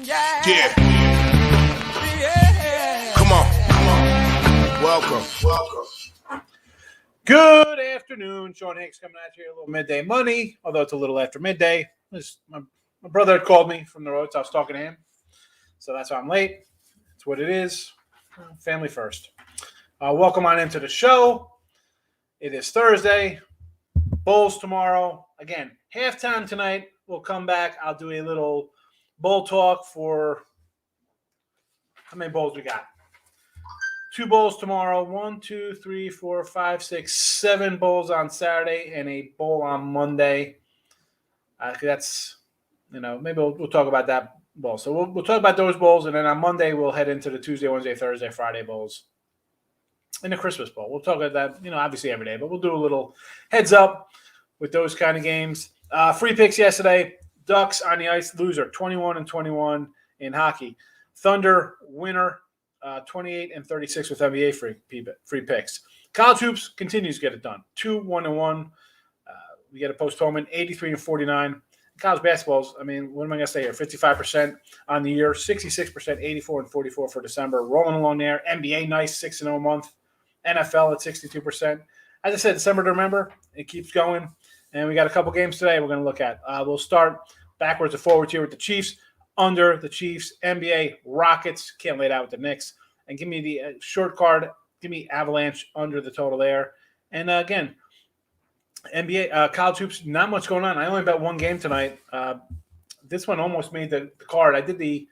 Yeah. Come on. Welcome. Good afternoon. Sean Hicks coming at you. A little midday money, although it's a little after midday. My brother had called me from the road, so I was talking to him. So that's why I'm late. It's what it is. Family first. Welcome on into the show. It is Thursday. Bulls tomorrow. Again, halftime tonight. We'll come back. I'll do a little bowl talk for how many bowls we got. 2 bowls tomorrow. 1, 2, 3, 4, 5, 6, 7 bowls on Saturday and a bowl on Monday. That's, maybe we'll talk about that bowl. So we'll talk about those bowls, and then on Monday we'll head into the Tuesday, Wednesday, Thursday, Friday bowls and the Christmas bowl. We'll talk about that, obviously every day, but we'll do a little heads up with those kind of games. Free picks yesterday. Ducks on the ice, loser, 21-21 in hockey. Thunder, winner, 28-36 with NBA free picks. College hoops continues to get it done. 2-1-1. We get a postponement, 83-49. College basketballs, what am I going to say here? 55% on the year, 66%, 84-44 for December. Rolling along there. NBA, nice, 6-0 month. NFL at 62%. As I said, December to remember. It keeps going. And we got a couple games today we're going to look at. We'll start backwards and forwards here with the Chiefs. Under the Chiefs, NBA, Rockets. Can't lay it out with the Knicks. And give me the short card. Give me Avalanche under the total there. And again, NBA, college hoops, not much going on. I only bet one game tonight. This one almost made the card. I did the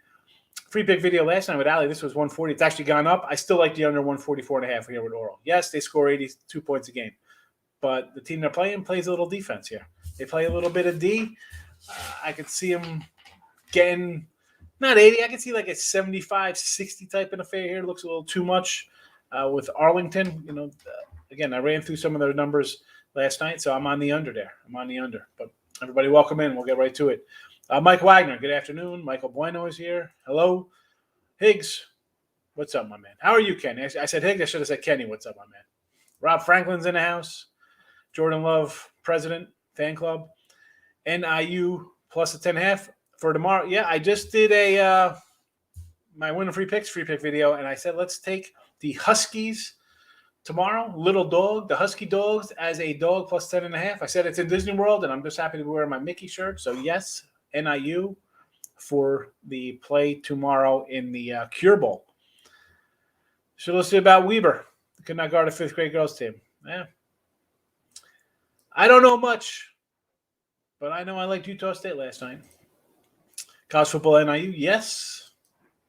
free pick video last night with Ali. This was 140. It's actually gone up. I still like the under 144.5 here with Oral. Yes, they score 82 points a game. But the team they're playing plays a little defense here. They play a little bit of D. I could see them getting not 80. I could see like a 75-60 type of affair here. It looks a little too much with Arlington. Again, I ran through some of their numbers last night, so I'm on the under there. But everybody welcome in. We'll get right to it. Mike Wagner, good afternoon. Michael Bueno is here. Hello. Higgs, what's up, my man? How are you, Kenny? I said Higgs. I should have said Kenny. What's up, my man? Rob Franklin's in the house. Jordan Love, president, fan club. NIU plus a 10.5 for tomorrow. Yeah, I just did my win and free pick video, and I said let's take the Huskies tomorrow. Little dog, the Husky Dogs as a dog plus 10.5. I said it's in Disney World, and I'm just happy to be wearing my Mickey shirt. So yes, NIU for the play tomorrow in the Cure Bowl. So let's see about Weber. Could not guard a 5th grade girls team. Yeah. I don't know much, but I know I liked Utah State last night. College football, NIU, yes.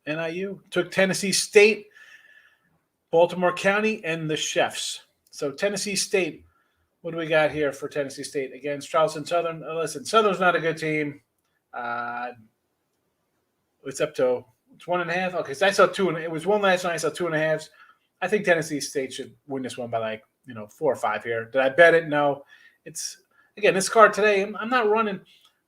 NIU took Tennessee State, Baltimore County, and the Chefs. So Tennessee State, what do we got here for Tennessee State against Charleston Southern? Listen, Southern's not a good team. It's up to 1.5. Okay, so I saw 2. It was 1 last night. I saw 2.5. I think Tennessee State should win this one by 4 or 5 here. Did I bet it? No. It's again this card today. I'm not running.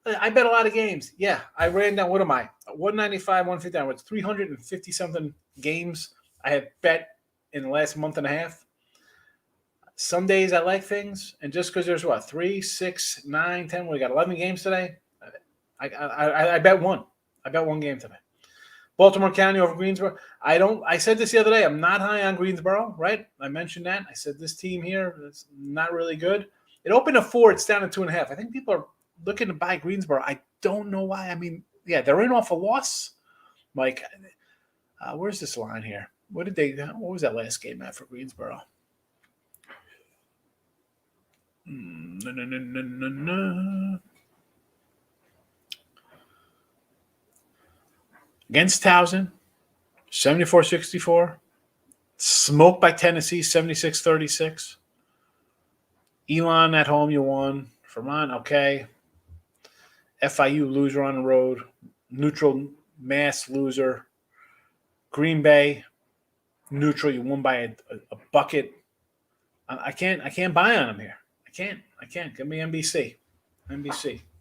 I bet a lot of games. Yeah, I ran down. What am I? 195, 150. It's 350 something games I have bet in the last month and a half. Some days I like things, and just because there's 3, 6, 9, 10. We got 11 games today. I bet one. I bet one game today. Baltimore County over Greensboro. I said this the other day. I'm not high on Greensboro, right? I mentioned that. I said this team here is not really good. It opened at 4. It's down to 2.5. I think people are looking to buy Greensboro. I don't know why. They're in off a loss. Mike, where's this line here? What was that last game at for Greensboro? Against Towson, 74-64. Smoked by Tennessee, 76-36. Elon at home, you won. Vermont, okay. FIU loser on the road. Neutral Mass loser. Green Bay neutral. You won by a bucket. I can't buy on them here. I can't. Give me NBC.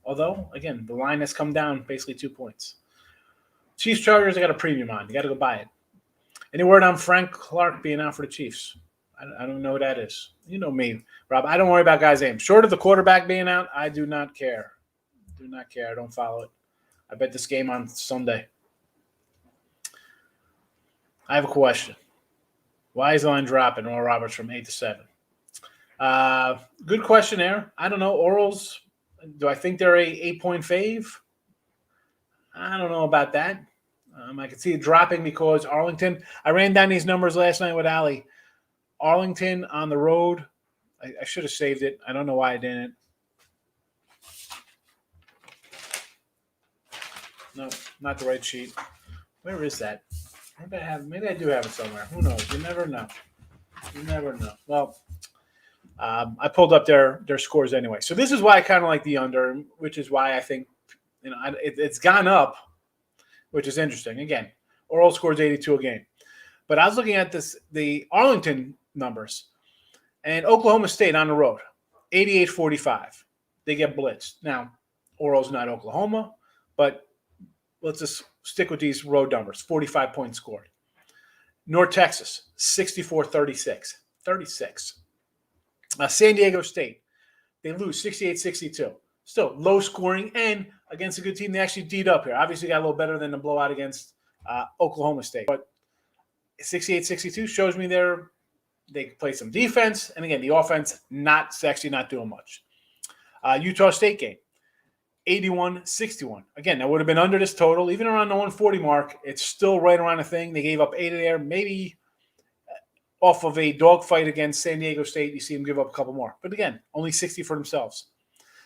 Although again, the line has come down basically 2 points. Chiefs Chargers, I got a premium on. You got to go buy it. Any word on Frank Clark being out for the Chiefs? I don't know who that is. You know me, Rob. I don't worry about guys' names. Short of the quarterback being out, I do not care. I don't follow it. I bet this game on Sunday. I have a question. Why is the line dropping? Oral Roberts from 8 to 7. Good question there. I don't know. Orals, do I think they're a 8-point fave? I don't know about that. I can see it dropping because Arlington. I ran down these numbers last night with Ali. Arlington on the road. I should have saved it. I don't know why I didn't. No, not the right sheet. Where is that? Maybe I do have it somewhere. Who knows? You never know. You never know. Well, I pulled up their scores anyway. So this is why I kind of like the under, which is why I think it's gone up, which is interesting. Again, Oral scores 82 a game. But I was looking at the Arlington numbers, and Oklahoma State on the road, 88-45. They get blitzed. Now, Oral's not Oklahoma, but let's just stick with these road numbers. 45 points scored. North Texas, 64-36. 36. San Diego State, they lose 68-62. Still low scoring, and against a good team, they actually D'd up here. Obviously got a little better than the blowout against Oklahoma State. But 68-62 shows me they play some defense. And again, the offense not doing much. Utah State game, 81-61. Again, that would have been under this total. Even around the 140 mark, it's still right around the thing. They gave up 8 there. Maybe off of a dogfight against San Diego State, you see them give up a couple more. But again, only 60 for themselves.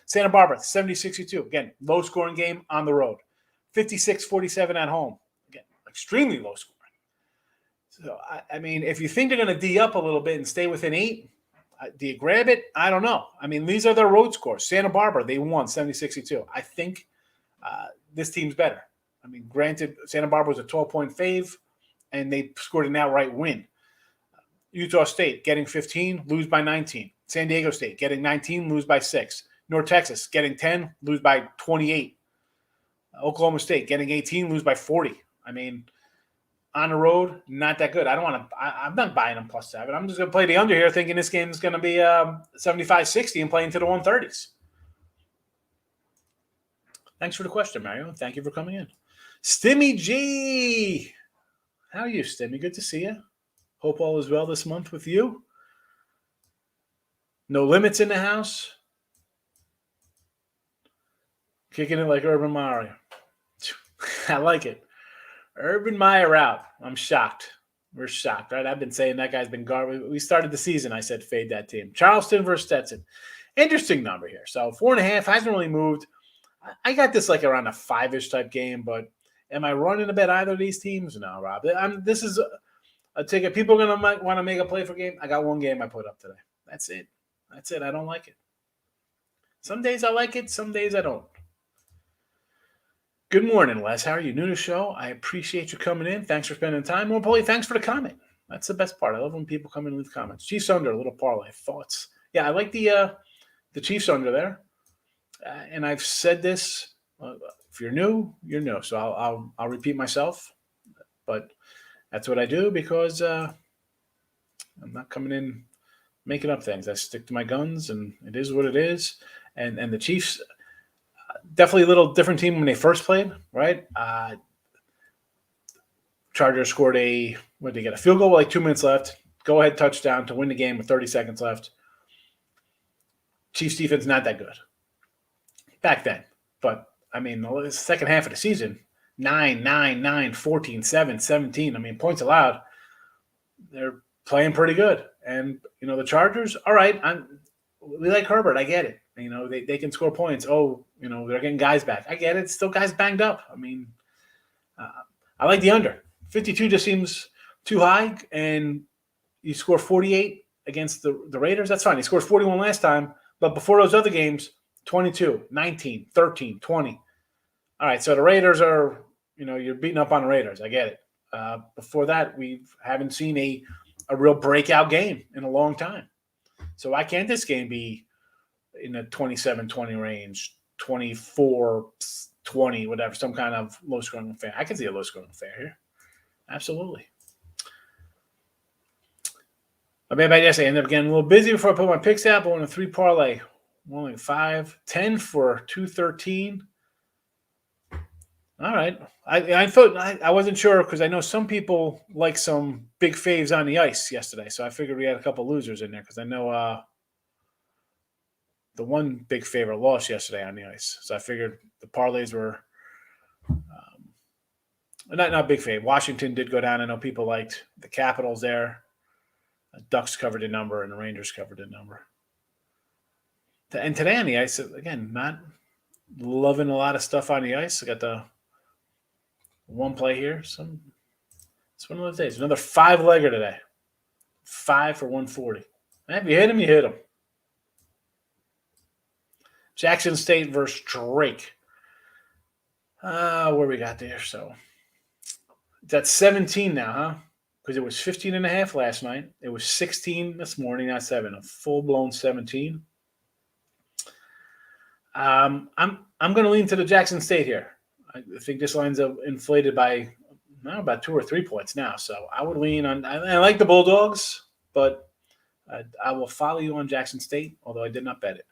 Santa Barbara, 70-62. Again, low-scoring game on the road. 56-47 at home. Again, extremely low scoring. So, I mean, if you think they're going to D up a little bit and stay within 8, do you grab it? I don't know. I mean, these are their road scores. Santa Barbara, they won 70-62. I think this team's better. I mean, granted, Santa Barbara was a 12-point fave, and they scored an outright win. Utah State getting 15, lose by 19. San Diego State getting 19, lose by 6. North Texas getting 10, lose by 28. Oklahoma State getting 18, lose by 40. I mean, on the road, not that good. I'm not buying them plus 7. I'm just going to play the under here thinking this game is going to be 75-60 and playing to the 130s. Thanks for the question, Mario. Thank you for coming in. Stimmy G. How are you, Stimmy? Good to see you. Hope all is well this month with you. No limits in the house. Kicking it like Urban Meyer. I like it. Urban Meyer out. I'm shocked. We're shocked, right? I've been saying that guy's been garbage. We started the season. I said fade that team. Charleston versus Stetson. Interesting number here. So 4.5 hasn't really moved. I got this like around a 5-ish type game, but am I running to bet either of these teams? No, Rob. This is a ticket. People are going to want to make a play for game. I got one game I put up today. That's it. I don't like it. Some days I like it. Some days I don't. Good morning, Les. How are you? New to the show. I appreciate you coming in. Thanks for spending time. More importantly, thanks for the comment. That's the best part. I love when people come in and leave comments. Chiefs under, a little parlay. Thoughts? Yeah, I like the Chiefs under there. And I've said this. If you're new, you're new. So I'll repeat myself. But that's what I do because I'm not coming in making up things. I stick to my guns, and it is what it is. And the Chiefs, definitely a little different team when they first played, right? Chargers scored a field goal with like 2 minutes left. Go ahead touchdown to win the game with 30 seconds left. Chiefs defense not that good back then. But, I mean, the second half of the season, 9, 14, 7, 17. I mean, points allowed. They're playing pretty good. And, the Chargers, all right, we like Herbert. I get it. They can score points. Oh, they're getting guys back. I get it. Still guys banged up. I mean, I like the under. 52 just seems too high, and you score 48 against the Raiders. That's fine. He scored 41 last time, but before those other games, 22, 19, 13, 20. All right, so the Raiders are, you're beating up on the Raiders. I get it. Before that, we haven't seen a real breakout game in a long time. So why can't this game be in the 27-20 range, 24-20, whatever, some kind of low-scoring affair? I can see a low-scoring affair here. Absolutely. I ended up getting a little busy before I put my picks out, but on a 3 parlay, only 5, 10 for 213. All right. I thought I wasn't sure because I know some people like some big faves on the ice yesterday, so I figured we had a couple losers in there because I know the one big favorite lost yesterday on the ice, so I figured the parlays were not big fave. Washington did go down. I know people liked the Capitals there. The Ducks covered a number and the Rangers covered a number. And today on the ice, again, not loving a lot of stuff on the ice. I got the one play here. It's one of those days. Another 5-legger today. 5 for 140. If you hit him, you hit him. Jackson State versus Drake. Where we got there. So that's 17 now, huh? Because it was 15 and a half last night. It was 16 this morning, not 7. A full-blown 17. I'm going to lean to the Jackson State here. I think this line's inflated by about 2 or 3 points now. So I would lean on. I like the Bulldogs, but I will follow you on Jackson State, although I did not bet it.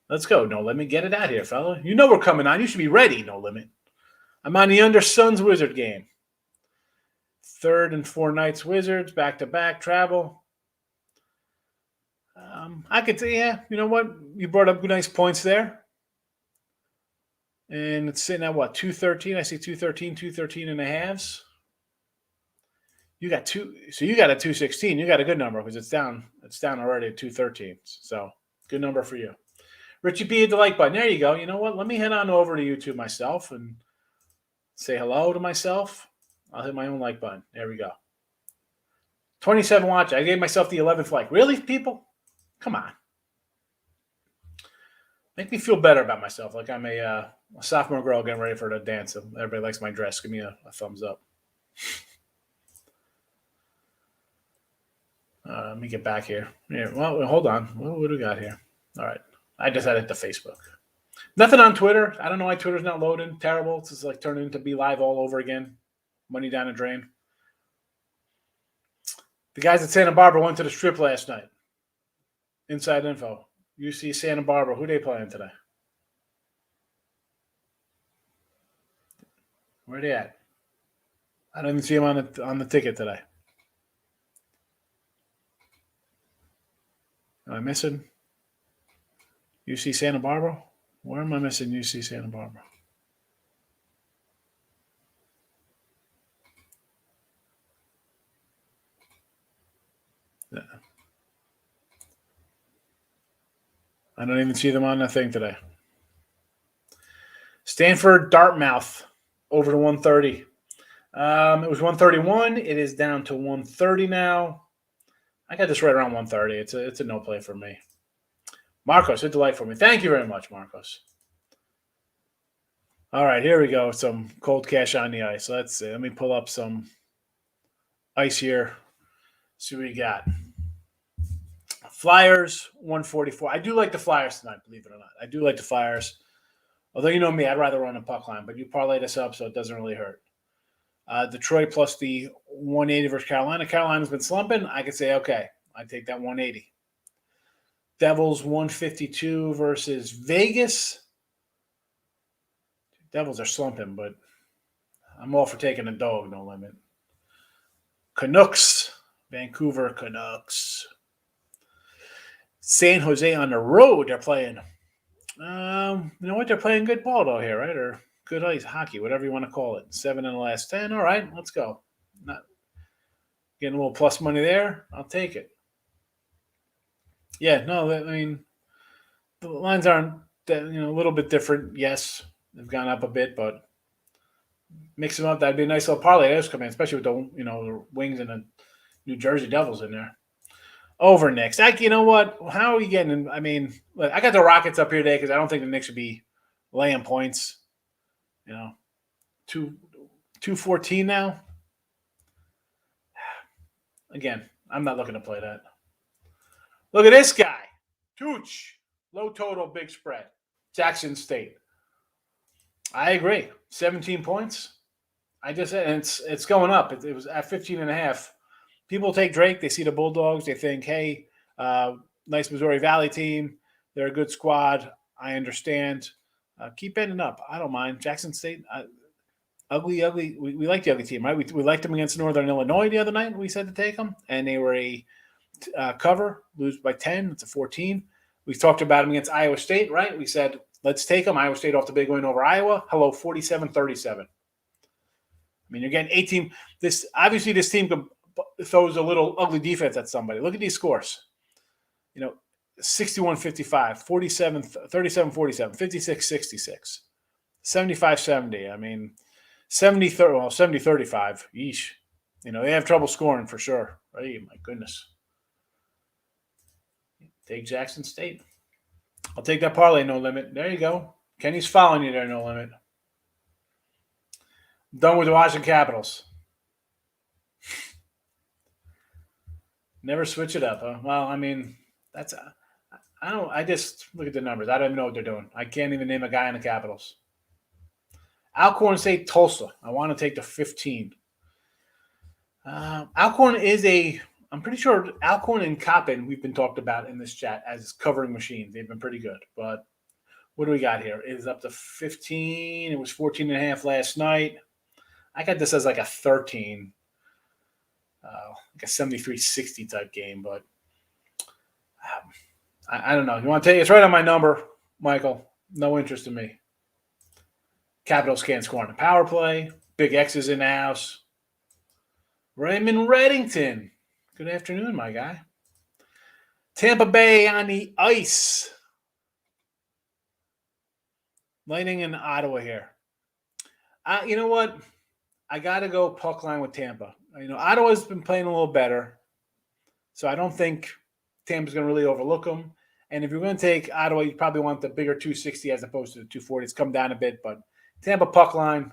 Let's go. No Limit. Get it out here, fella. You know we're coming on. You should be ready, No Limit. I'm on the under Suns Wizard game. 3rd and 4 nights Wizards, back-to-back travel. I could say, yeah, you know what? You brought up nice points there. And it's sitting at what, 213? I see 213 and a halves. You got a 216. You got a good number because it's down already at 213. So good number for you. Richie B, hit the like button. There you go. You know what? Let me head on over to YouTube myself and say hello to myself. I'll hit my own like button. There we go. 27 watch. I gave myself the 11th like. Really, people? Come on. Make me feel better about myself, like I'm a sophomore girl getting ready for the dance. Everybody likes my dress. Give me a thumbs up. Let me get back here. Yeah, well, hold on. What do we got here? All right. I just added to Facebook. Nothing on Twitter. I don't know why Twitter's not loading. Terrible. It's just like turning into Be Live all over again. Money down the drain. The guys at Santa Barbara went to the strip last night. Inside info. UC Santa Barbara. Who they playing today? Where they at? I don't even see them on the ticket today. Am I missing UC Santa Barbara? Where am I missing UC Santa Barbara? Yeah. I don't even see them on the thing today. Stanford, Dartmouth, over to 130. It was 131. It is down to 130 now. I got this right around 130. It's a no play for me. Marcos, hit the like for me. Thank you very much, Marcos. All right, here we go. Some cold cash on the ice. Let's see. Let me pull up some ice here. See what we got. Flyers, 144. I do like the Flyers tonight, believe it or not. I do like the Flyers. Although you know me, I'd rather run a puck line, but you parlay this up, so it doesn't really hurt. Detroit plus the 180 versus Carolina. Carolina's been slumping. I could say, okay, I'd take that 180. Devils 152 versus Vegas. Devils are slumping, but I'm all for taking a dog, No Limit. Canucks, Vancouver Canucks. San Jose on the road, they're playing. You know what? They're playing good ball, though, here, right? Or good ice hockey, whatever you want to call it. 7 in the last 10. All right, let's go. Not getting a little plus money there. I'll take it. Yeah, no, I mean, the lines aren't a little bit different. Yes, they've gone up a bit, but mix them up. That'd be a nice little parlay. Those come in, especially with the Wings and the New Jersey Devils in there. Over Knicks. You know what? How are we getting? I mean, look, I got the Rockets up here today because I don't think the Knicks should be laying points. 214 now. Again, I'm not looking to play that. Look at this guy. Tooch. Low total, big spread. Jackson State. I agree. 17 points. I just said it's going up. It was at 15 and a half. People take Drake. They see the Bulldogs. They think, hey, nice Missouri Valley team. They're a good squad. I understand. Keep ending up. I don't mind. Jackson State, ugly. We like the ugly team, right? We liked them against Northern Illinois the other night. We said to take them, and they were a cover, lose by 10. It's a 14. We talked about them against Iowa State, right? We said, let's take them. Iowa State off the big win over Iowa. Hello, 47-37. I mean, you're getting 18. This team throws a little ugly defense at somebody. Look at these scores. 61-55, 47, 37-47, 56-66, 75-70. I mean, 70-35. Yeesh. They have trouble scoring for sure. Right? My goodness. Take Jackson State. I'll take that parlay, no limit. There you go. Kenny's following you there, no limit. Done with the Washington Capitals. Never switch it up, huh? Well, I mean, I just look at the numbers. I don't even know what they're doing. I can't even name a guy in the Capitals. Alcorn State, Tulsa. I want to take the 15. Alcorn I'm pretty sure Alcorn and Coppin we've been talked about in this chat as covering machines. They've been pretty good. But what do we got here? It is up to 15. It was 14.5 last night. I got this as like a 13. Like a 73-60 type game, but I don't know. You want to take it's right on my number, Michael. No interest in me. Capitals can't score on the power play. Big X's in the house. Raymond Reddington. Good afternoon, my guy. Tampa Bay on the ice. Lightning in Ottawa here. You know what? I got to go puck line with Tampa. Ottawa's been playing a little better, so I don't think Tampa's going to really overlook them. And if you're going to take Ottawa, you probably want the bigger 260 as opposed to the 240. It's come down a bit, but Tampa puck line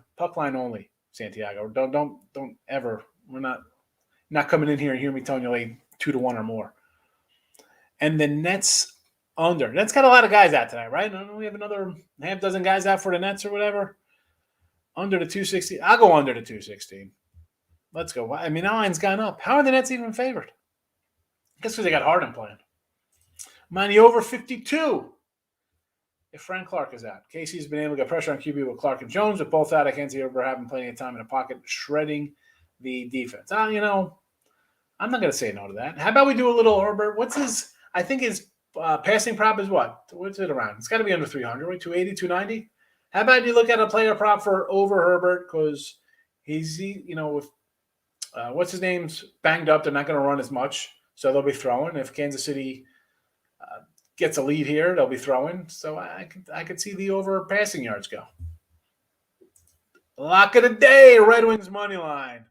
only. Santiago, don't ever. We're not coming in here and hear me telling you like 2-1 or more. And the Nets under. Nets got a lot of guys out tonight, right? Don't we have another half dozen guys out for the Nets or whatever? Under the 260. I'll go under the 216. Let's go. I mean, that line's gone up. How are the Nets even favored? I guess because they got Harden playing. Money over 52. If Frank Clark is out. Casey's been able to get pressure on QB with Clark and Jones. With both out, I can't see Herbert having plenty of time in the pocket, shredding the defense. I'm not going to say no to that. How about we do a little Herbert? I think his passing prop is what? What's it around? It's got to be under 300, right? 280, 290? How about you look at a player prop for over Herbert because he's, with what's his name's banged up. They're not going to run as much, so they'll be throwing. If Kansas City gets a lead here, they'll be throwing. So I could see the over passing yards go. Lock of the day, Red Wings money line.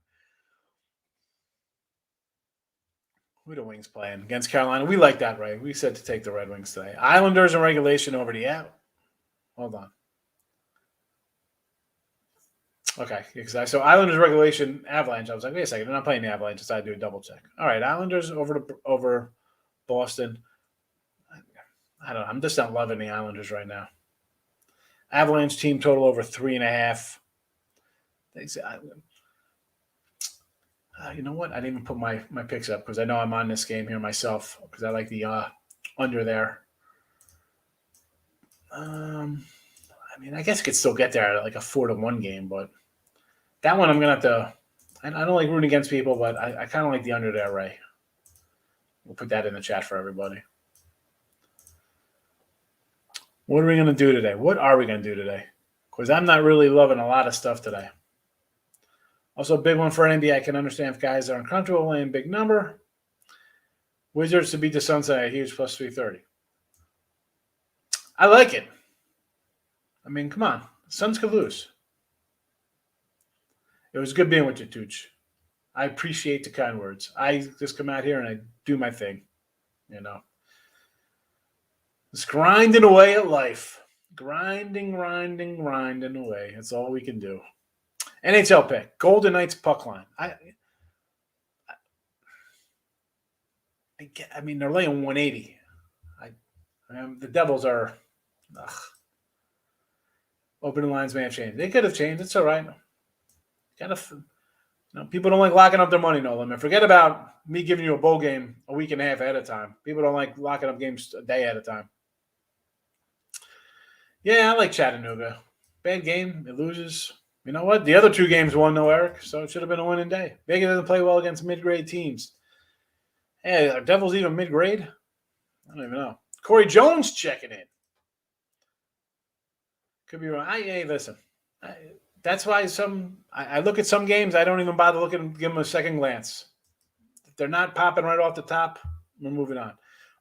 Who are the Wings playing? Against Carolina. We like that, right? We said to take the Red Wings today. Islanders in regulation over the Hold on. Okay, so Islanders regulation, Avalanche. I was like, wait a second, they're not playing the Avalanche. So I do a double check. All right, Islanders over Boston. I don't know. I'm just not loving the Islanders right now. Avalanche team total over 3.5. You know what? I didn't even put my picks up because I know I'm on this game here myself because I like the under there. I guess I could still get there at like a 4-1 game, but that one I'm going to have to – I don't like rooting against people, but I kind of like the under there, Ray. We'll put that in the chat for everybody. What are we going to do today? What are we going to do today? Because I'm not really loving a lot of stuff today. Also, a big one for NBA. I can understand if guys are uncomfortable laying big number. Wizards to beat the Suns at a huge plus 330. I like it. I mean, come on. Suns could lose. It was good being with you, Tooch. I appreciate the kind words. I just come out here and I do my thing, Just grinding away at life. Grinding away. That's all we can do. NHL pick. Golden Knights puck line. They're laying 180. The Devils are opening lines may have changed. They could have changed. It's all right. People don't like locking up their money, no limit. Forget about me giving you a bowl game a week and a half ahead of time. People don't like locking up games a day at a time. Yeah, I like Chattanooga. Bad game. It loses. You know what? The other two games won, no Eric, so it should have been a winning day. Vegas doesn't play well against mid-grade teams. Hey, are Devils even mid-grade? I don't even know. Corey Jones checking in. Could be wrong. Hey, listen. That's why I look at some games, I don't even bother looking, give them a second glance. If they're not popping right off the top, we're moving on.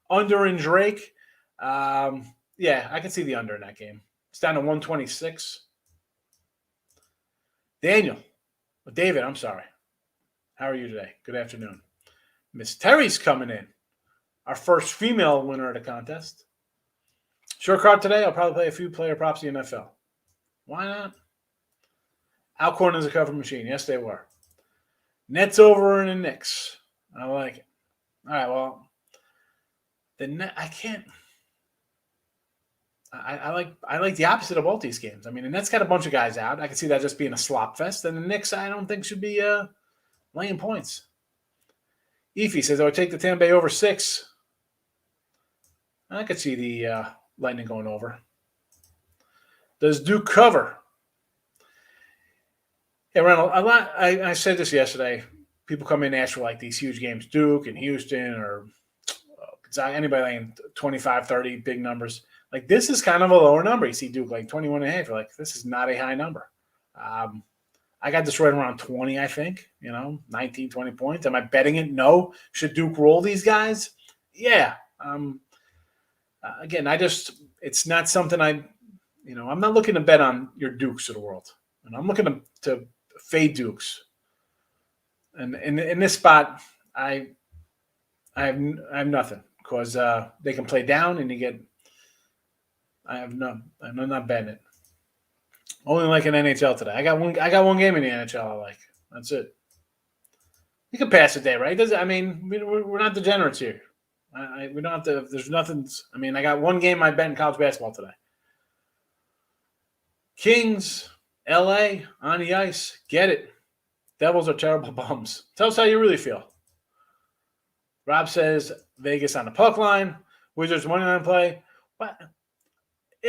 Under in Drake, yeah, I can see the under in that game. It's down to 126. David, I'm sorry. How are you today? Good afternoon. Miss Terry's coming in. Our first female winner of the contest. Short card today, I'll probably play a few player props in the NFL. Why not? Alcorn is a cover machine. Yes, they were. Nets over in the Knicks. I like it. All right, well, I can't. I like the opposite of both these games. I mean, the Nets got a bunch of guys out. I can see that just being a slop fest. And the Knicks, I don't think should be laying points. Efi says, I would take the Tampa Bay over 6. I could see the Lightning going over. Does Duke cover? Yeah, Reynolds, a lot. I said this yesterday. People come in and ask for like these huge games, Duke and Houston or anybody laying 25, 30, big numbers. Like this is kind of a lower number. You see Duke like 21 and a half. You're like, this is not a high number. I got this right around 20, I think, 19, 20 points. Am I betting it? No. Should Duke roll these guys? Yeah. Again, it's not something I'm not looking to bet on your Dukes of the world. And I'm looking to fade Dukes. And in this spot, I have nothing because they can play down and you get. I'm not betting it. Only like an NHL today. I got one game in the NHL I like. That's it. You can pass a day, right? We're not degenerates here. We don't have to. There's nothing. I got one game I bet in college basketball today. Kings, LA on the ice. Get it. Devils are terrible bums. Tell us how you really feel. Rob says Vegas on the puck line. Wizards money line play. What?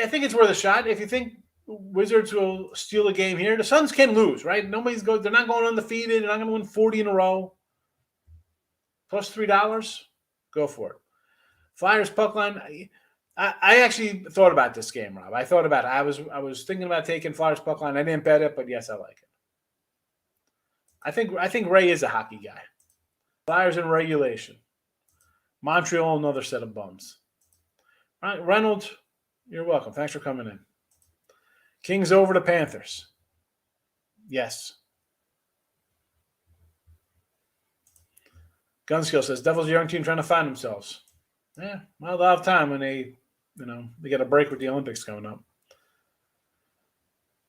I think it's worth a shot. If you think Wizards will steal a game here, the Suns can lose, right? They're not going undefeated. They're not going to win 40 in a row. Plus $3, go for it. Flyers puck line. I actually thought about this game, Rob. I thought about it. I was thinking about taking Flyers puck line. I didn't bet it, but yes, I like it. I think Ray is a hockey guy. Flyers in regulation. Montreal, another set of bums. Right, Reynolds. You're welcome. Thanks for coming in. Kings over the Panthers. Yes. Gunskill says, Devils a young team trying to find themselves. Yeah, well, they'll have time when they get a break with the Olympics coming up.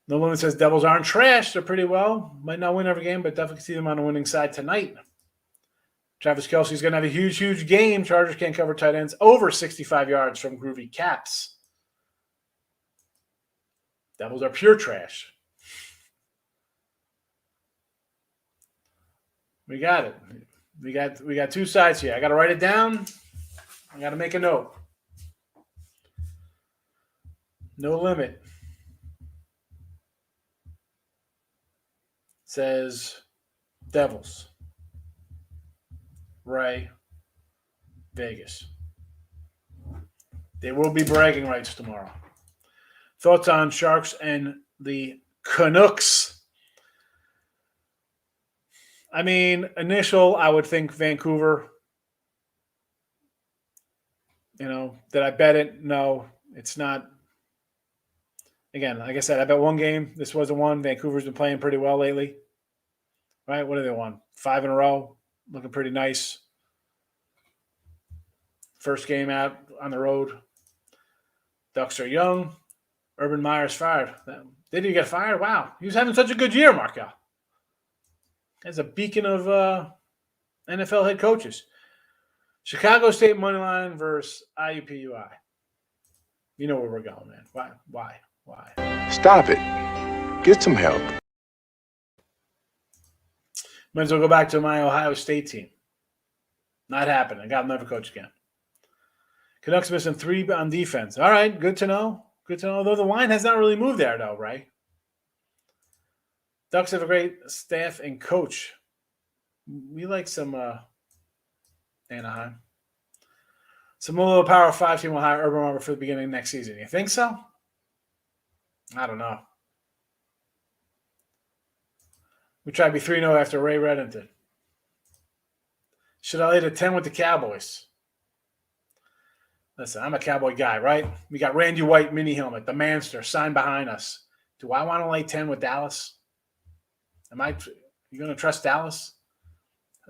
No Limit says, Devils aren't trash. They're pretty well. Might not win every game, but definitely see them on the winning side tonight. Travis Kelce's going to have a huge, huge game. Chargers can't cover tight ends. Over 65 yards from Groovy Caps. Devils are pure trash. We got it. We got two sides here. I got to write it down. I got to make a note. No Limit says Devils. Ray. Vegas. There will be bragging rights tomorrow. Thoughts on Sharks and the Canucks? Initial, I would think Vancouver. Did I bet it? No, it's not. Again, like I said, I bet one game. This wasn't one. Vancouver's been playing pretty well lately. Right? What do they won? 5 in a row. Looking pretty nice. First game out on the road. Ducks are young. Urban Meyer's fired. Did he get fired? Wow. He was having such a good year, Markel. As a beacon of NFL head coaches. Chicago State money line versus IUPUI. You know where we're going, man. Why? Stop it. Get some help. Might as well go back to my Ohio State team. Not happening. I got never coach again. Canucks missing 3 on defense. All right, good to know. Good to know. Although the line has not really moved there, though, right? Ducks have a great staff and coach. We like some Anaheim. Some little Power 5 team will hire Urban Meyer for the beginning of next season. You think so? I don't know. We tried to be 3-0 after Ray Reddington. Should I lay the 10 with the Cowboys? Listen, I'm a Cowboy guy, right? We got Randy White mini helmet, the Manster, signed behind us. Do I want to lay 10 with Dallas? You going to trust Dallas?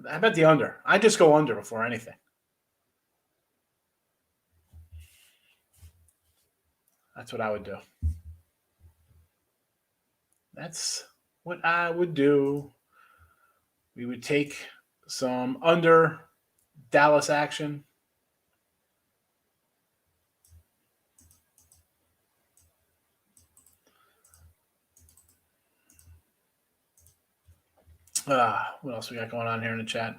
I bet the under. I just go under before anything. That's what I would do. That's what I would do. We would take some under Dallas action. What else we got going on here in the chat?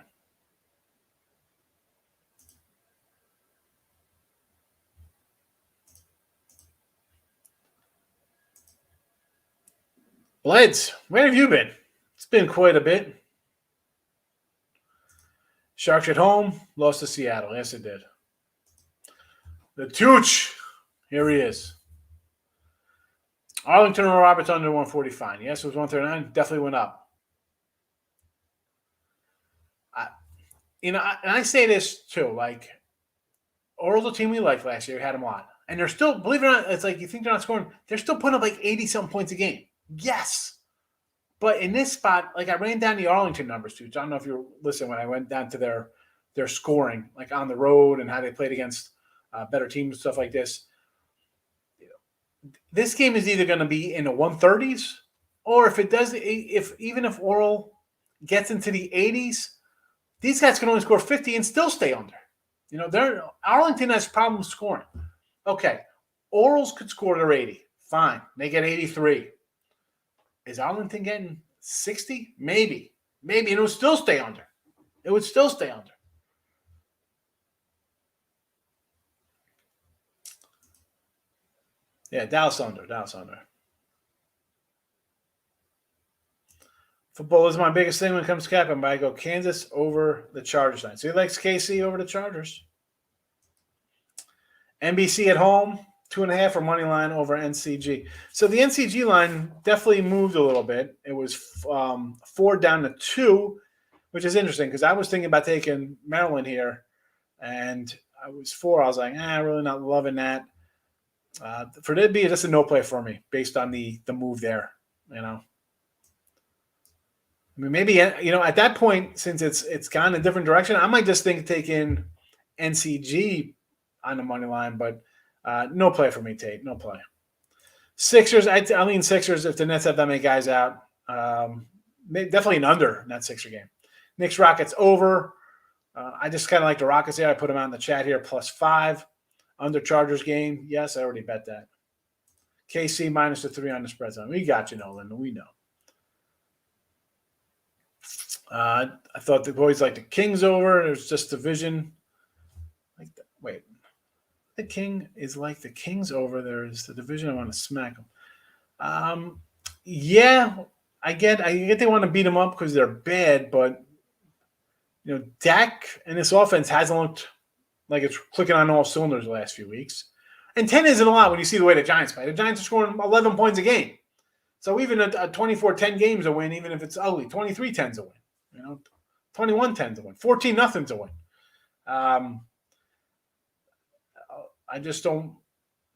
Bleds, where have you been? It's been quite a bit. Sharks at home, lost to Seattle. Yes, it did. The Tooch, here he is. Arlington or Roberts under 145. Yes, it was 139. Definitely went up. And I say this too, like, Oral's a team we liked last year. We had them a lot. And they're still, believe it or not, it's like you think they're not scoring. They're still putting up like 80-something points a game. Yes. But in this spot, like I ran down the Arlington numbers too. I don't know if you listened when I went down to their scoring, like on the road and how they played against better teams and stuff like this. This game is either going to be in the 130s, or if it does, even if Oral gets into the 80s, these guys can only score 50 and still stay under. You know, Arlington has problems scoring. Okay, Orals could score their 80. Fine. They get 83. Is Arlington getting 60? Maybe. And it would still stay under. Yeah, Dallas under. Football is my biggest thing when it comes to capping, but I go Kansas over the Chargers line. So he likes KC over the Chargers. NBC at home, 2.5 or money line over NCG. So the NCG line definitely moved a little bit. It was 4 down to 2, which is interesting because I was thinking about taking Maryland here, and I was 4. I was like, really not loving that. For it to be just a no play for me based on the move there, you know. I mean, maybe, you know, at that point, since it's gone a different direction, I might just think taking NCG on the money line, but no play for me, Tate. No play. Sixers, I lean Sixers if the Nets have that many guys out. Definitely an under in that Sixer game. Knicks Rockets over. I just kind of like the Rockets here. I put them out in the chat here, +5. Under Chargers game. Yes, I already bet that. KC -3 on the spread zone. We got you, Nolan. We know. I thought the boys like the Kings over. There's just division. Wait. The King is like the Kings over. There's the division. I want to smack them. Yeah, I get they want to beat them up because they're bad, but you know, Dak and this offense hasn't looked like it's clicking on all cylinders the last few weeks. And 10 isn't a lot when you see the way the Giants play. The Giants are scoring 11 points a game. So even a 24-10 game's a win, even if it's ugly. 23-10's a win. You know, 21-10's a win. 14-0's a win. I just don't,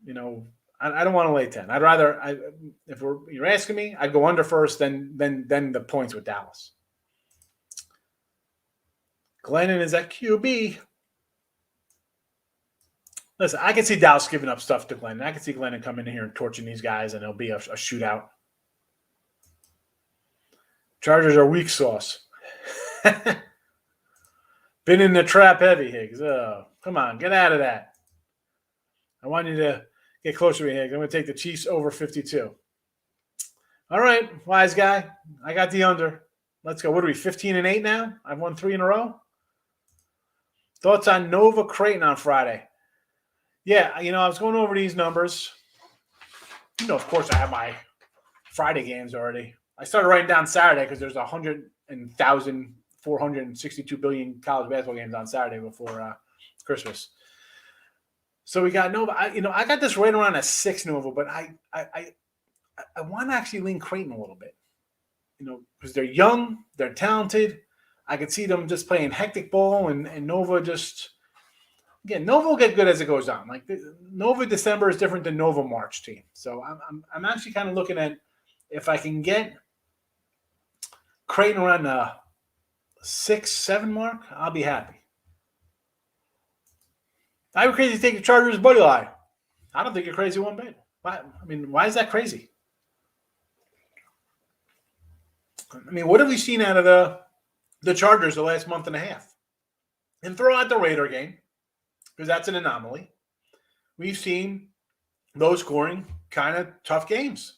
you know, I don't want to lay 10. I'd rather, if you're asking me, I'd go under first, then the points with Dallas. Glennon is at QB. Listen, I can see Dallas giving up stuff to Glennon. I can see Glennon coming in here and torching these guys, and it'll be a shootout. Chargers are weak sauce. Been in the trap heavy, Higgs. Oh, come on, get out of that. I want you to get closer to me, Higgs. I'm going to take the Chiefs over 52. All right, wise guy. I got the under. Let's go. What are we, 15-8 now? I've won 3 in a row. Thoughts on Nova Creighton on Friday? Yeah, you know, I was going over these numbers. You know, of course, I have my Friday games already. I started writing down Saturday because there's 462 billion college basketball games on Saturday before Christmas. So we got Nova. I got this right around a 6 Nova, but I want to actually lean Creighton a little bit. Because they're young, they're talented. I could see them just playing hectic ball, and Nova just Nova will get good as it goes on. Like Nova December is different than Nova March team. So I'm actually kind of looking at if I can get Creighton around the 6-7 mark, I'll be happy. I'm crazy to take the Chargers buddy lie. I don't think you're crazy one bit. Why is that crazy? What have we seen out of the Chargers the last month and a half? And throw out the Raider game, because that's an anomaly. We've seen low scoring, kind of tough games.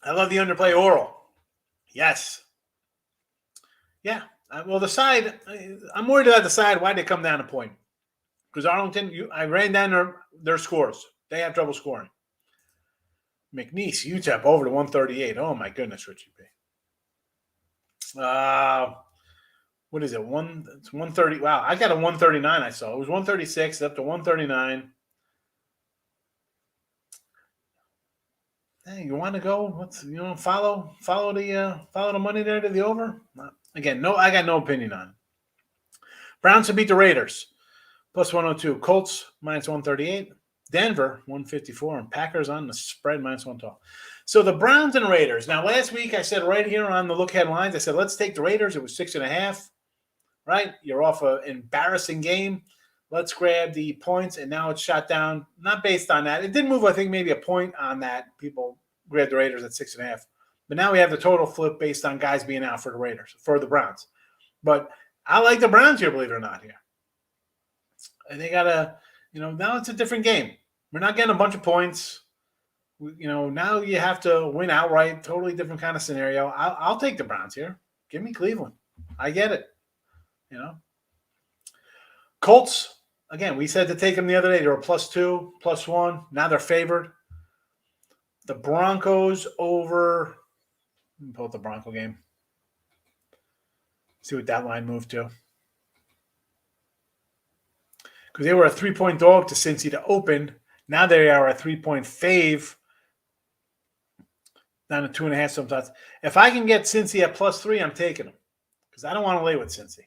I love the underplay oral. Yes. Yeah. Well, the side, I'm worried about the side. Why'd they come down a point? Because Arlington, I ran down their scores. They have trouble scoring. McNeese, UTEP over to 138. Oh, my goodness, Richie P. What is it? It's 130. Wow, I got a 139 I saw. It was 136 up to 139. Hey, you want to go? Follow the money there to the over? Again, I got no opinion on it. Browns to beat the Raiders. Plus 102. Colts minus 138. Denver 154. And Packers on the spread minus 112. So the Browns and Raiders. Now, last week I said right here on the look headlines, I said, let's take the Raiders. It was 6.5. Right? You're off an embarrassing game. Let's grab the points. And now it's shot down. Not based on that. It did move, I think, maybe a point on that. People grabbed the Raiders at 6.5. But now we have the total flip based on guys being out for the Browns. But I like the Browns here, believe it or not, here. And they got to, now it's a different game. We're not getting a bunch of points. Now you have to win outright. Totally different kind of scenario. I'll take the Browns here. Give me Cleveland. I get it. Colts, again, we said to take them the other day. They were +2, +1. Now they're favored. The Broncos over. Let me pull up the Bronco game. See what that line moved to. Because they were a 3-point dog to Cincy to open. Now they are a 3-point fave. Down to 2.5 sometimes. If I can get Cincy at +3, I'm taking them. Because I don't want to lay with Cincy.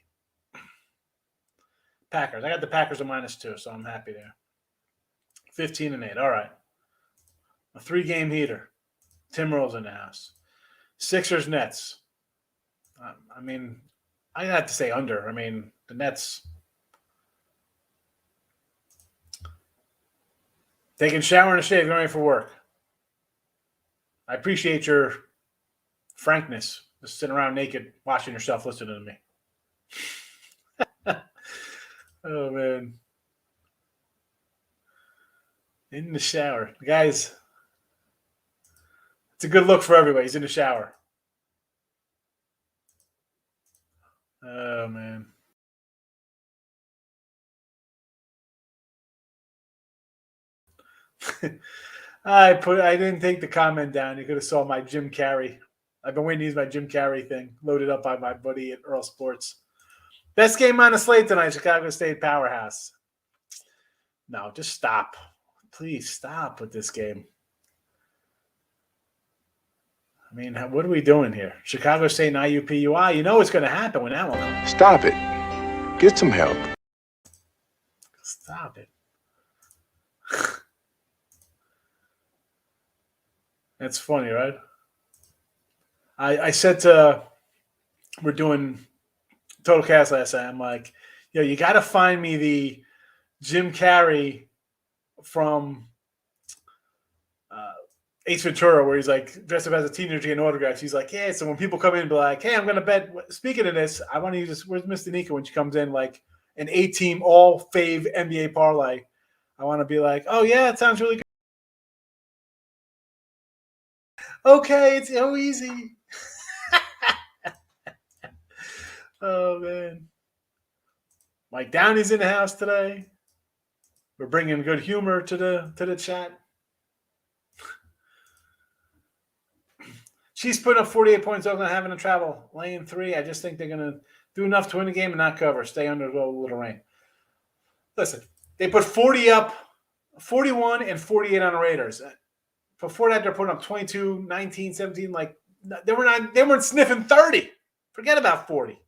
Packers. I got the Packers at -2, so I'm happy there. 15-8. All right. A 3-game heater. Tim Rolls in the house. Sixers, Nets. I have to say under. The Nets. Taking a shower and a shave, going for work. I appreciate your frankness. Just sitting around naked, watching yourself, listening to me. Oh, man. In the shower. Guys, it's a good look for everybody. He's in the shower. Oh, man. I didn't take the comment down. You could have saw my Jim Carrey. I've been waiting to use my Jim Carrey thing loaded up by my buddy at Earl Sports. Best game on the slate tonight, Chicago State Powerhouse. No, just stop. Please stop with this game. What are we doing here? Chicago State and IUPUI. You know what's going to happen when that one comes. Stop it. Get some help. Stop it. That's funny, right? I said we're doing Total Cast last night. I'm like, you got to find me the Jim Carrey from Ace Ventura, where he's like dressed up as a teenager getting autographs. He's like, yeah. So when people come in and be like, hey, I'm going to bet. Speaking of this, I want to use this. Where's Miss Danica when she comes in like an 8-team all fave NBA parlay? I want to be like, oh yeah, it sounds really good. Okay, it's so easy. Oh, man. Mike Downey's in the house today. We're bringing good humor to the chat. Chiefs putting up 48 points. Oakland having to travel. Laying 3. I just think they're going to do enough to win the game and not cover. Stay under a little rain. Listen, they put 40 up, 41 and 48 on the Raiders. Before that, they're putting up 22, 19, 17. Like they weren't sniffing 30. Forget about 40.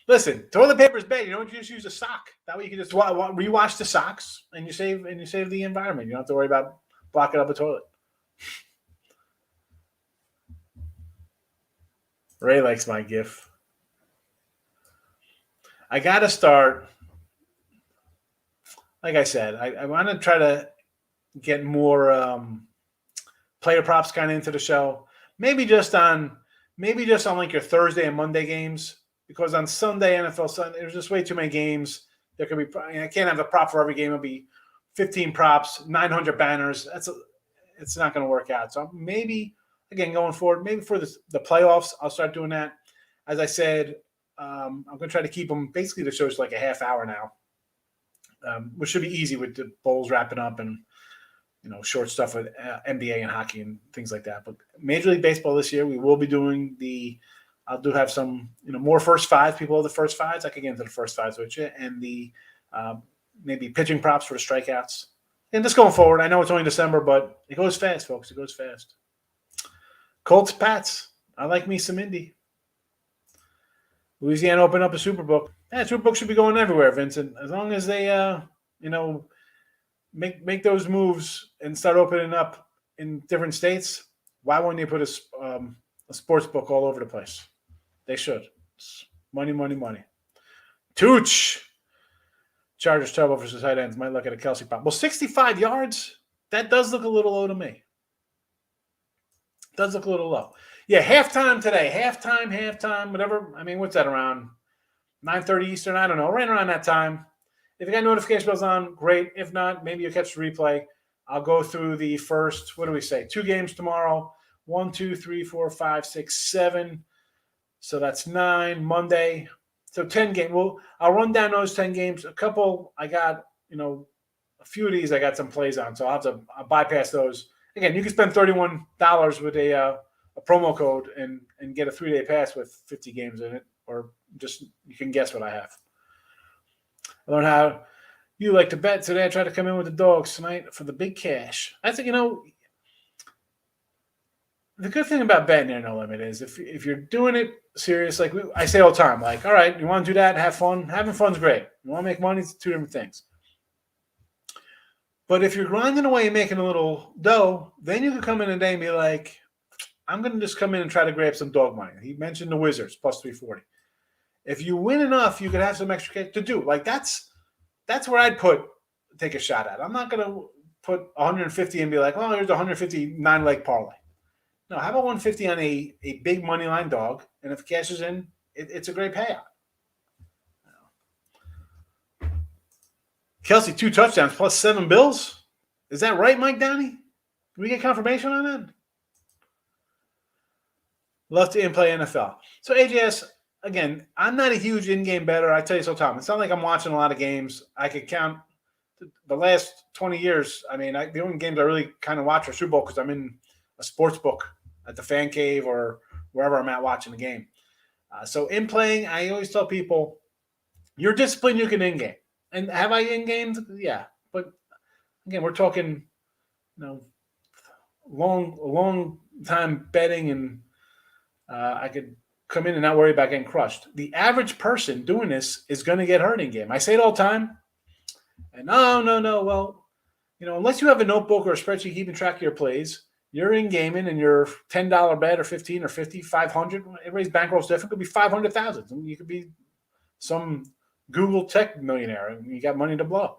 Listen, toilet paper is bad. You don't just use a sock. That way you can just rewash the socks and you save the environment. You don't have to worry about blocking up a toilet. Ray likes my GIF. I got to start. Like I said, I want to try to get more player props kind of into the show. Maybe just on like your Thursday and Monday games. Because on Sunday, NFL Sunday, there's just way too many games. There could be, I can't have a prop for every game. It'll be 15 props, 900 banners. It's not going to work out. So maybe, again, going forward, maybe for the playoffs, I'll start doing that. As I said, I'm going to try to keep them. Basically, the show's like a half hour now, which should be easy with the bowls wrapping up and short stuff with NBA and hockey and things like that. But Major League Baseball this year, we will be doing I'll do have some, more first fives. People have the first fives. I could get into the first fives with you. And the maybe pitching props for the strikeouts. And just going forward, I know it's only December, but it goes fast, folks. It goes fast. Colts, Pats. I like me some Indy. Louisiana opened up a Superbook. Yeah, Superbook should be going everywhere, Vincent. As long as they, make those moves and start opening up in different states, why wouldn't they put a sports book all over the place? They should. It's money, money, money. Tooch. Chargers trouble versus tight ends. Might look at a Kelsey pop. Well, 65 yards, that does look a little low to me. Does look a little low. Yeah, halftime today. Halftime, whatever. I mean, what's that, around 9:30 Eastern? I don't know. Right around that time. If you got notification bells on, great. If not, maybe you'll catch the replay. I'll go through the first, 2 games tomorrow. 1, 2, 3, 4, 5, 6, 7. So that's 9. Monday. So 10 games. Well, I'll run down those 10 games. A couple, I got, a few of these I got some plays on. So I'll bypass those. Again, you can spend $31 with a promo code and get a 3-day pass with 50 games in it. Or just, you can guess what I have. I learned how you like to bet today. I tried to come in with the dogs tonight for the big cash. I think, the good thing about betting there, No Limit, is if you're doing it serious, like I say all the time, like, all right, you want to do that, have fun. Having fun's great. You want to make money, it's 2 different things. But if you're grinding away and making a little dough, then you can come in today and be like, I'm going to just come in and try to grab some dog money. He mentioned the Wizards, plus 340. If you win enough, you could have some extra cash to do. Like, that's where I'd take a shot at. I'm not going to put 150 and be like, oh, here's a 150 9-leg parlay. No, how about 150 on a big money line dog? And if it cashes in, it's a great payout. Kelsey, 2 touchdowns plus 7 bills. Is that right, Mike Downey? Can we get confirmation on that? Love to in-play NFL. So AJS, again, I'm not a huge in-game bettor. I tell you so, Tom. It's not like I'm watching a lot of games. I could count the last 20 years. I mean, the only games I really kind of watch are Super Bowl because I'm in a sports book at the fan cave or wherever I'm at watching the game. So in playing, I always tell people, you're disciplined, you can in-game. And have I in-gamed? Yeah. But again, we're talking, long time betting, and I could come in and not worry about getting crushed. The average person doing this is going to get hurt in-game. I say it all the time. And no. Well, unless you have a notebook or a spreadsheet keeping track of your plays, you're in gaming and your $10 bet or 15 or 50, 500, everybody's bankroll's different. It could be 500,000. You could be some Google tech millionaire and you got money to blow.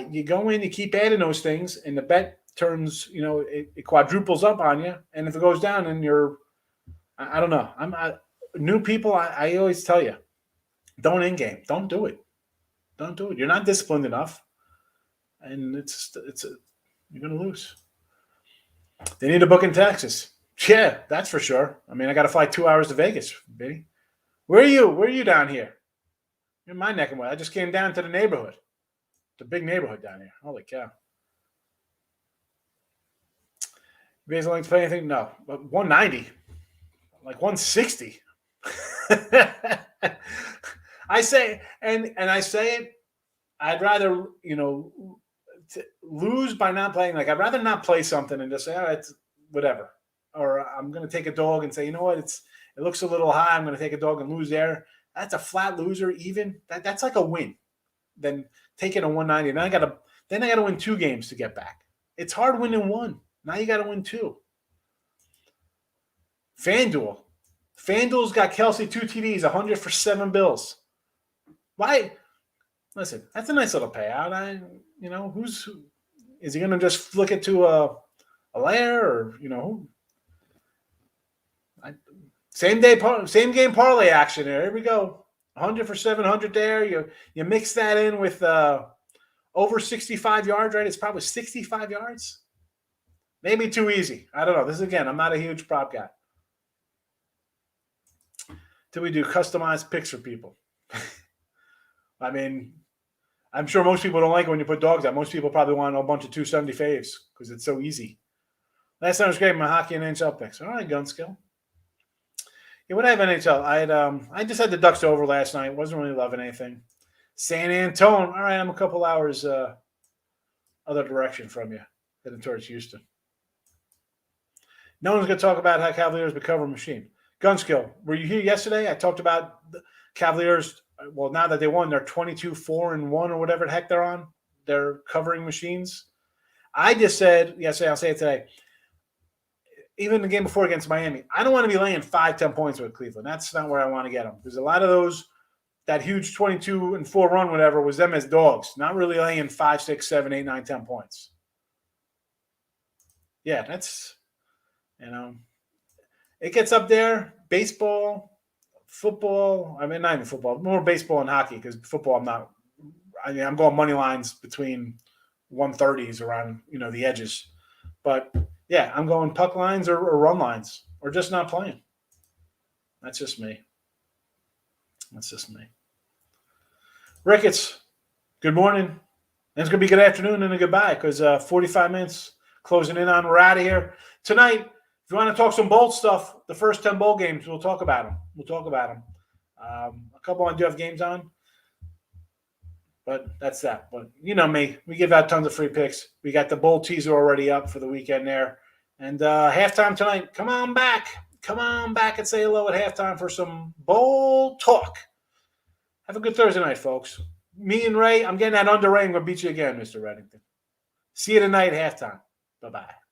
You go in, you keep adding those things, and the bet turns, it quadruples up on you. And if it goes down, and I don't know. New people, I always tell you, don't in-game. Don't do it. Don't do it. You're not disciplined enough, and you're going to lose. They need a book in Texas. Yeah, that's for sure. I mean, I got to fly 2 hours to Vegas, baby. Where are you? Where are you down here? in my neck of the woods. I just came down to the neighborhood. The big neighborhood down here. Holy cow. You guys like to play anything? No. But 190. Like 160. I say, and I say it, I'd rather, lose by not playing. Like, I'd rather not play something and just say, all right, it's whatever. Or I'm going to take a dog and say, you know what, it looks a little high. I'm going to take a dog and lose there. That's a flat loser even. That's like a win. Then taking a 190. Then I got to win 2 games to get back. It's hard winning 1. Now you got to win 2. FanDuel's got Kelsey 2 TDs, 100 for 7 bills. Why? Listen, that's a nice little payout. Is he going to just flick it to a layer or who? Same game parlay action there. Here we go. 100 for 700 there. You mix that in with over 65 yards, right? It's probably 65 yards. Maybe too easy. I don't know. This again, I'm not a huge prop guy. Till we do customized picks for people. I mean, I'm sure most people don't like it when you put dogs out. Most people probably want a bunch of 270 faves because it's so easy. Last time was great. My hockey and NHL picks. All right, Gunskill. Yeah, what I have NHL? I just had the Ducks over last night. Wasn't really loving anything. San Antonio. All right, I'm a couple hours other direction from you, heading towards Houston. No one's going to talk about how Cavaliers become a machine. Gunskill, were you here yesterday? I talked about the Cavaliers. Well, now that they won, they're 22-4-1 or whatever the heck they're on. They're covering machines. I just said yesterday, I'll say it today. Even the game before against Miami, I don't want to be laying 5-10 points with Cleveland. That's not where I want to get them. There's a lot of those, that huge 22-4 run, whatever, was them as dogs, not really laying 5, 6, 7, 8, 9, 10 points. Yeah, that's, it gets up there. Baseball, football. I mean, not even football. More baseball and hockey because football, I'm going money lines between 130s around, the edges. But, yeah, I'm going puck lines or run lines or just not playing. That's just me. Ricketts, good morning. And it's going to be good afternoon and a goodbye because 45 minutes closing in on. We're out of here. Tonight, if you want to talk some bowl stuff, the first 10 bowl games, we'll talk about them. A couple I do have games on, but that's that. But you know me, we give out tons of free picks. We got the bowl teaser already up for the weekend there. And halftime tonight, come on back and say hello at halftime for some bowl talk. Have a good Thursday night, folks. Me and Ray, I'm getting that under Ray. I'm going to beat you again, Mr. Reddington. See you tonight at halftime. Bye-bye.